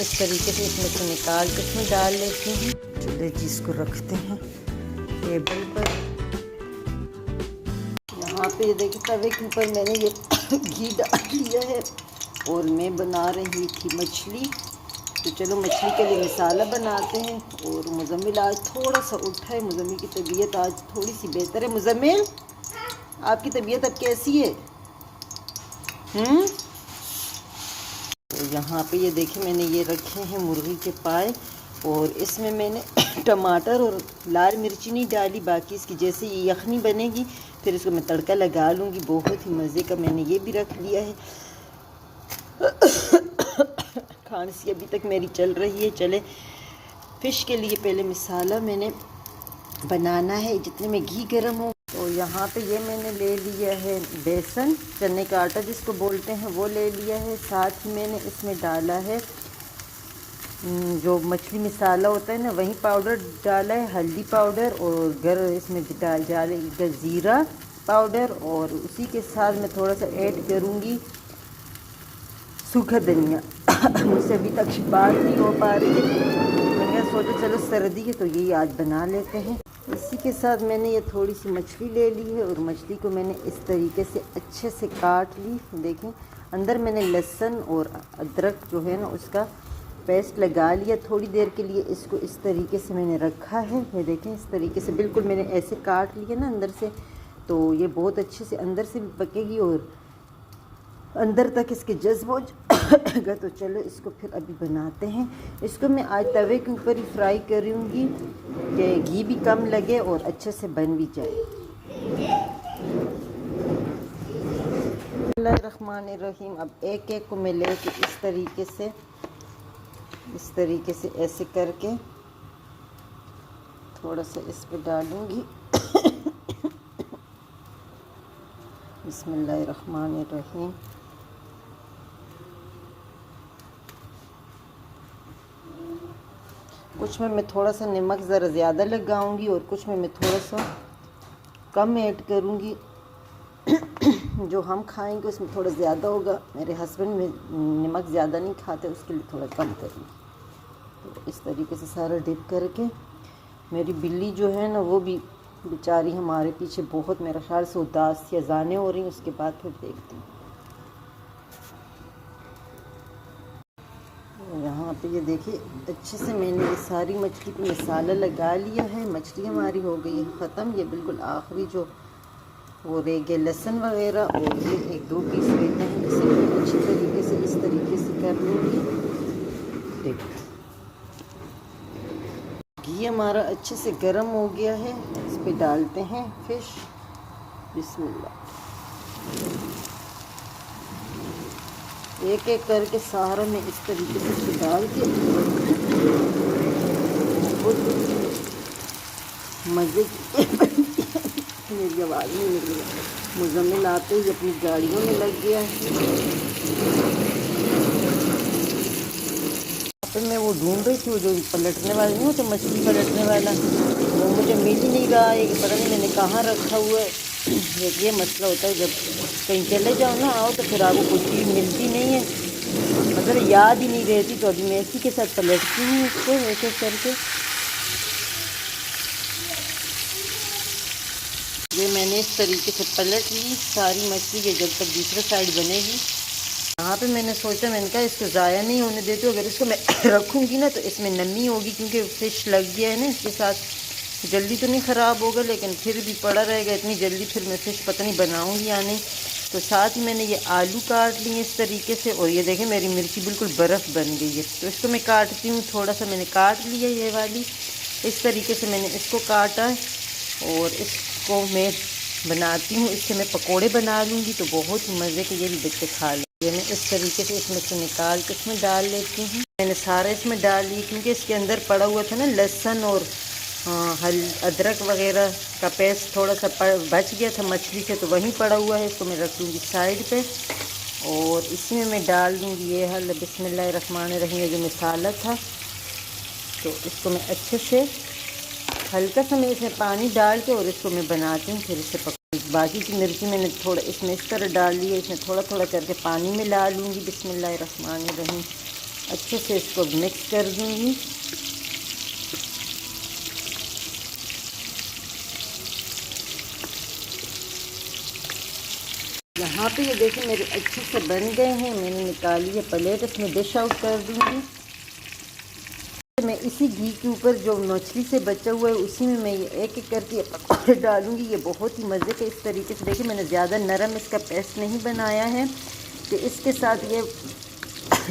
इस तरीके से इसमें से निकाल के इसमें डाल लेती हूँ। चलिए जी इसको रखते हैं टेबल पर। यहाँ पे ये देखिए तवे के ऊपर मैंने ये घी डाल लिया है और मैं बना रही थी मछली। तो चलो मछली के लिए मसाला बनाते हैं। और मुज़म्मिल आज थोड़ा सा उठा है, मुज़म्मिल की तबीयत आज थोड़ी सी बेहतर है। मुज़म्मिल आपकी तबीयत अब कैसी है? तो यहाँ पे ये देखिए मैंने ये रखे हैं मुर्गी के पाए और इसमें मैंने टमाटर और लाल मिर्ची नहीं डाली। बाकी इसकी जैसे ये यखनी बनेगी फिर इसको मैं तड़का लगा लूँगी। बहुत ही मज़े का मैंने ये भी रख लिया है। खांसी अभी तक मेरी चल रही है। चले फ़िश के लिए पहले मसाला मैंने बनाना है जितने में घी गर्म हो। तो यहाँ पे ये मैंने ले लिया है बेसन, चने का आटा जिसको बोलते हैं वो ले लिया है। साथ ही मैंने इसमें डाला है जो मछली मसाला होता है ना वही पाउडर डाला है, हल्दी पाउडर और इसमें डालेगा ज़ीरा पाउडर। और उसी के साथ मैं थोड़ा सा ऐड करूँगी सूखा धनिया। मुझसे अभी तक बात नहीं हो पा रही है, मैंने सोचा चलो सर्दी है तो यही आज बना लेते हैं। इसी के साथ मैंने ये थोड़ी सी मछली ले ली है और मछली को मैंने इस तरीके से अच्छे से काट ली। देखें अंदर मैंने लहसुन और अदरक जो है ना उसका पेस्ट लगा लिया। थोड़ी देर के लिए इसको इस तरीके से मैंने रखा है। ये देखें इस तरीके से बिल्कुल मैंने ऐसे काट लिया ना अंदर से, तो ये बहुत अच्छे से अंदर से भी पकेगी और अंदर तक इसके जज्ब हो जाएगा। तो चलो इसको फिर अभी बनाते हैं। इसको मैं आज तवे के ऊपर ही फ्राई करूँगी कि घी भी कम लगे और अच्छे से बन भी जाए। बिस्मिल्लाहिर्रहमानिर्रहीम। अब एक एक को मैं लेके इस तरीके से ऐसे करके थोड़ा सा इस पर डालूँगी। बिस्मिल्लाहिर्रहमानिर्रहीम। कुछ में मैं थोड़ा सा नमक ज़रा ज़्यादा लगाऊंगी और कुछ में मैं थोड़ा सा कम ऐड करूंगी। जो हम खाएंगे उसमें थोड़ा ज़्यादा होगा। मेरे हस्बैंड में नमक ज़्यादा नहीं खाते, उसके लिए थोड़ा कम करूँगी। तो इस तरीके से सारा डिप करके मेरी बिल्ली जो है ना वो भी बेचारी हमारे पीछे बहुत मेरे ख्याल से उदास या जाने हो रही। उसके बाद फिर देखती हूँ। यहाँ पे ये देखिए अच्छे से मैंने ये सारी मछली पे मसाला लगा लिया है। मछली हमारी हो गई है ख़त्म। ये बिल्कुल आखिरी जो वो रह गए लहसुन वगैरह और ये एक दो पीस रहते हैं, इसे मैं अच्छी तरीके से इस तरीके से कर लूँगी। देखो घी हमारा अच्छे से गर्म हो गया है। इस पे डालते हैं फ़िश। बिस्मिल्लाह। एक एक करके सारा मैं इस तरीके से डाल के मज़े की मेरी आवाज़ नहीं निकली। मुज़म्मिल आते ही अपनी गाड़ियों में लग गया है। फिर मैं वो ढूंढ रही थी वो जो पलटने वाला नहीं होता मछली पलटने वाला, वो मुझे मिल ही नहीं रहा है कि पता नहीं मैंने कहाँ रखा हुआ है। ये मसला होता है जब कहीं चले जाओ ना आओ तो फिर आपको कोई चीज़ मिलती नहीं है, मतलब याद ही नहीं रहती। तो अभी मैं इसी के साथ पलटती हूँ इसको एक एक करके। ये मैंने इस तरीके से पलट ली सारी मछली। ये जब तक दूसरा साइड बनेगी। यहाँ पे मैंने सोचा मैंने कहा इसको ज़ाया नहीं होने देती हूँ। अगर इसको मैं रखूँगी ना तो इसमें नमी होगी क्योंकि फ़िश लग गया है ना इसके साथ। जल्दी तो नहीं ख़राब होगा लेकिन फिर भी पड़ा रहेगा। इतनी जल्दी फिर मैं फ़िश पता नहीं बनाऊँगी या नहीं। तो साथ ही मैंने ये आलू काट लिए इस तरीके से। और ये देखें मेरी मिर्ची बिल्कुल बर्फ़ बन गई है। तो इसको मैं काटती हूँ, थोड़ा सा मैंने काट लिया ये वाली। इस तरीके से मैंने इसको काटा है और इसको मैं बनाती हूँ। इससे मैं पकोड़े बना लूँगी तो बहुत मज़े के ये भी बच्चे खा लेंगे। मैं इस तरीके से इसमें से निकाल के इसमें डाल लेती हूँ। मैंने सारा इसमें डाल लिया क्योंकि इसके अंदर पड़ा हुआ था ना लहसुन और अदरक वगैरह का पेस्ट थोड़ा सा बच गया था मछली से, तो वहीं पड़ा हुआ है। इसको मैं रख दूँगी साइड पे और इसी में मैं डाल दूँगी ये बिस्मिल्लाहिर्रहमानिर्रहीम जो मसाला था। तो इसको मैं अच्छे से हल्का सा मैं इसमें पानी डाल के और इसको मैं बनाती हूँ। फिर इसे बाकी की मिर्ची मैंने थोड़ा इसमें इस तरह डाल ली है। इसमें थोड़ा थोड़ा करके पानी में ला लूँगी। बिस्मिल्लाहिर्रहमानिर्रहीम। अच्छे से इसको मिक्स कर दूंगी। यहाँ पे ये देखिए मेरे अच्छे से बन गए हैं। मैंने निकाली है प्लेट, इसमें डिश आउट कर दूंगी। मैं इसी घी के ऊपर जो मछली से बचा हुआ है उसी में मैं ये एक एक करके पकौड़े डालूंगी। ये बहुत ही मज़े के इस तरीके से देखिए मैंने ज़्यादा नरम इसका पेस्ट नहीं बनाया है कि इसके साथ ये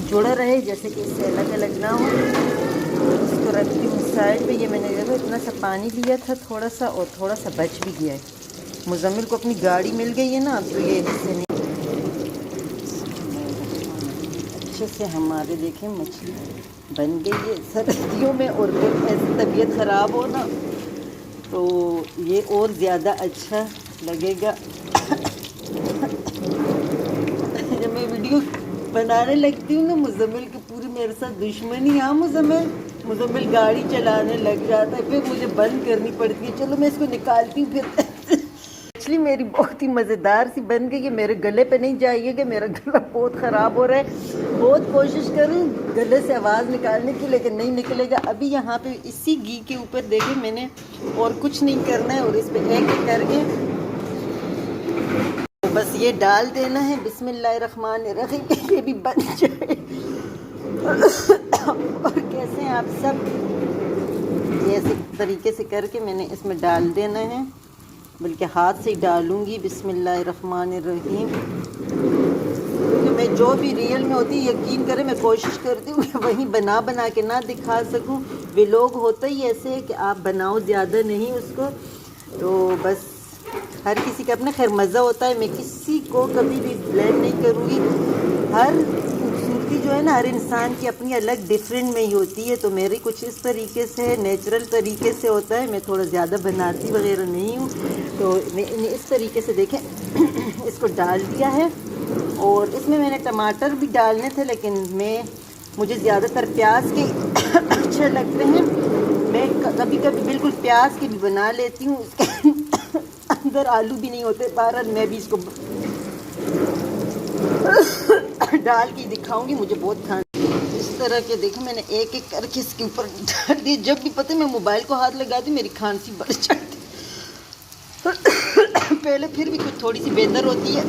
जुड़ा रहे, जैसे कि इससे अलग अलग ना हो। इसको रखती हूँ साइड पे। ये मैंने देखो इतना सा पानी लिया था थोड़ा सा, और थोड़ा सा बच भी गया है। मुज़म्मिल को अपनी गाड़ी मिल गई है ना, अब तो ये इससे नहीं। अच्छे से हमारे देखें मछली बन गई है सर्दियों में, और फिर ऐसी तबीयत ख़राब हो ना तो ये और ज़्यादा अच्छा लगेगा। जब मैं वीडियो बनाने लगती हूँ ना, मुज़म्मिल की पूरी मेरे साथ दुश्मनी। हाँ मुज़म्मिल गाड़ी चलाने लग जाता है, फिर मुझे बंद करनी पड़ती है। चलो मैं इसको निकालती हूँ। फिर मछली मेरी बहुत ही मज़ेदार सी बन गई है। मेरे गले पे नहीं जाइएगा, मेरा गला बहुत ख़राब हो रहा है। बहुत कोशिश करूँ गले से आवाज़ निकालने की, लेकिन नहीं निकलेगा। अभी यहाँ पे इसी घी के ऊपर देखिए मैंने और कुछ नहीं करना है, और इस पर एक एक करके बस ये डाल देना है। बिस्मिल्लाहिर्रहमानिर्रहीम। ये भी बन जाए। और कैसे आप सब ये ऐसे तरीके से करके मैंने इसमें डाल देना है, बल्कि हाथ से ही डालूंगी। बिस्मिल्लाहिर्रहमानिर्रहीम। क्योंकि मैं जो भी रियल में होती है, यकीन करें मैं कोशिश करती हूँ कि वहीं बना बना के ना दिखा सकूँ। वे लोग होता ही ऐसे है कि आप बनाओ ज़्यादा नहीं उसको, तो बस हर किसी का अपना खैर मज़ा होता है। मैं किसी को कभी भी ब्लेम नहीं करूँगी। हर खूबसूरती जो है ना, हर इंसान की अपनी अलग डिफरेंट में ही होती है। तो मेरी कुछ इस तरीके से नेचुरल तरीके से होता है। मैं थोड़ा ज़्यादा बनाती वगैरह नहीं हूँ। तो मैंने इस तरीके से देखें इसको डाल दिया है, और इसमें मैंने टमाटर भी डालने थे, लेकिन मुझे ज़्यादातर प्याज के अच्छे लगते हैं। मैं कभी कभी बिल्कुल प्याज के भी बना लेती हूँ, उसके अंदर आलू भी नहीं होते। बहरहाल मैं भी इसको डाल के दिखाऊंगी। मुझे बहुत खाना इस तरह के देखो मैंने एक एक करके इसके ऊपर डाल दिए। जब भी पता है मैं मोबाइल को हाथ लगा दी मेरी खांसी बढ़ जाती। पहले फिर भी कुछ थोड़ी सी बेहतर होती है,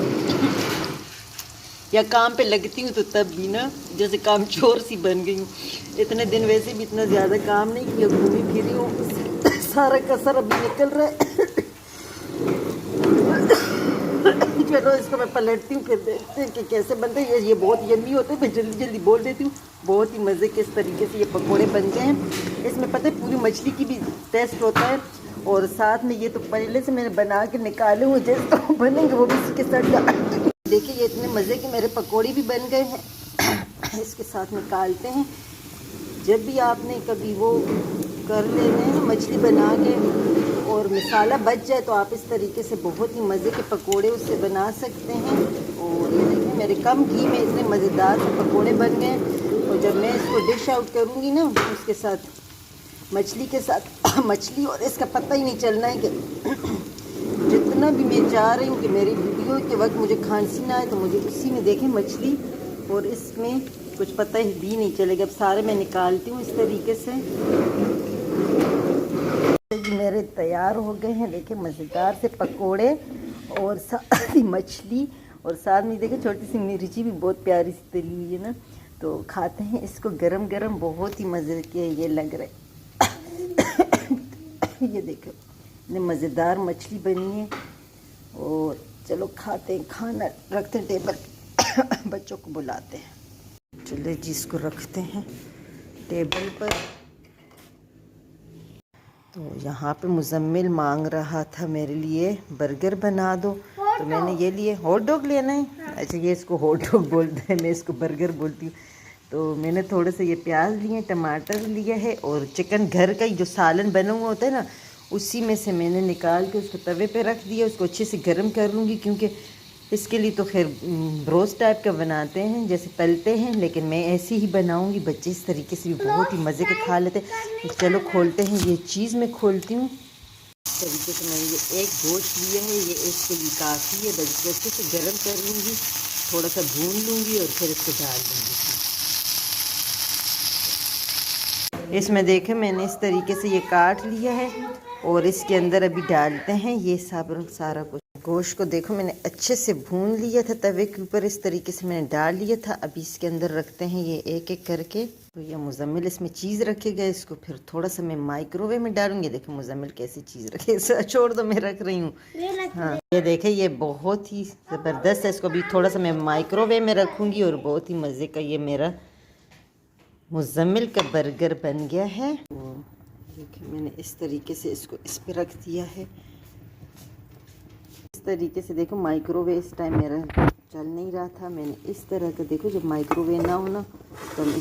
या काम पे लगती हूँ तो तब भी ना जैसे काम चोर सी बन गई हूँ। इतने दिन वैसे भी इतना ज़्यादा काम नहीं किया, घूमी फिरी हूँ, सारा कसर अभी निकल रहा है। चलो इसको मैं पलटती हूँ, फिर देखते हैं कि कैसे बनते हैं। ये बहुत यम्मी होते हैं, मैं जल्दी जल्दी बोल देती हूँ। बहुत ही मज़े के इस तरीके से ये पकोड़े बन गए हैं। इसमें पता है पूरी मछली की भी टेस्ट होता है, और साथ में ये तो पहले से मैंने बना के निकाले हुए जैसे तो बनेंगे वो भी इसके साथ। देखिए ये इतने मज़े के मेरे पकोड़े भी बन गए हैं। इसके साथ निकालते हैं। जब भी आपने कभी वो कर लेने हैं मछली बना के और मसाला बच जाए, तो आप इस तरीके से बहुत ही मज़े के पकोड़े उससे बना सकते हैं। और ये देखिए मेरे कम घी में इतने मज़ेदार से पकोड़े बन गए। और जब मैं इसको डिश आउट करूँगी ना, उसके साथ मछली के साथ मछली, और इसका पता ही नहीं चलना है कि जितना भी मैं चाह रही हूँ कि मेरी वीडियो के वक्त मुझे खांसी ना आए, तो मुझे उसी में देखें मछली और इसमें कुछ पता ही भी नहीं चलेगा। अब सारे मैं निकालती हूँ इस तरीके से। मेरे तैयार हो गए हैं देखिए मज़ेदार से पकोड़े, और साथ ही मछली, और साथ में देखिए छोटी सी मिर्ची भी बहुत प्यारी सी तली हुई है ना। तो खाते हैं इसको गरम गरम, बहुत ही मज़े के ये लग रहे। ये देखो इतनी मज़ेदार मछली बनी है। और चलो खाते हैं, खाना रखते हैं टेबल। बच्चों को बुलाते हैं। चलिए जी इसको रखते हैं टेबल पर। तो यहाँ पे मुज़म्मिल मांग रहा था मेरे लिए बर्गर बना दो, तो मैंने ये लिए। हॉट डॉग लेना है? अच्छा ये इसको हॉट डॉग बोलते हैं, मैं इसको बर्गर बोलती हूँ। तो मैंने थोड़े से ये प्याज लिए, टमाटर लिया है, और चिकन घर का ही जो सालन बना हुआ होता है ना, उसी में से मैंने निकाल के उसको तवे पे रख दिया। उसको अच्छे से गर्म कर लूँगी, क्योंकि इसके लिए तो खैर रोस्ट टाइप का बनाते हैं जैसे तलते हैं, लेकिन मैं ऐसे ही बनाऊंगी। बच्चे इस तरीके से भी बहुत ही मज़े के खा लेते हैं। तो चलो खोलते हैं। ये चीज़ मैं खोलती हूँ इस तरीके से। मैंने ये एक गोश्त लिया है, ये इसके लिए काफ़ी है। बस अच्छे से गर्म कर लूँगी, थोड़ा सा भून लूँगी, और फिर इसको डाल दूँगी। इसमें देखें मैंने इस तरीके से ये काट लिया है और इसके अंदर अभी डालते हैं ये सब सारा कुछ। गोश्त को देखो मैंने अच्छे से भून लिया था तवे के ऊपर, इस तरीके से मैंने डाल लिया था। अभी इसके अंदर रखते हैं ये एक एक करके। तो ये मुजम्मिल इसमें चीज़ रखेगा, इसको फिर थोड़ा सा मैं माइक्रोवेव में डालूंगी। देखो मुजम्मिल कैसी चीज़ रखे, छोड़ दो मैं रख रही हूँ। हाँ ये देखे ये बहुत ही ज़बरदस्त है। इसको भी थोड़ा सा मैं माइक्रोवेव में रखूँगी और बहुत ही मज़े का ये मेरा मुजम्मिल का बर्गर बन गया है। देखिए मैंने इस तरीके से इसको इस पे रख दिया है, इस तरीके से। देखो माइक्रोवेव इस टाइम मेरा चल नहीं रहा था, मैंने इस तरह का, देखो जब माइक्रोवेव ना हो ना तो हम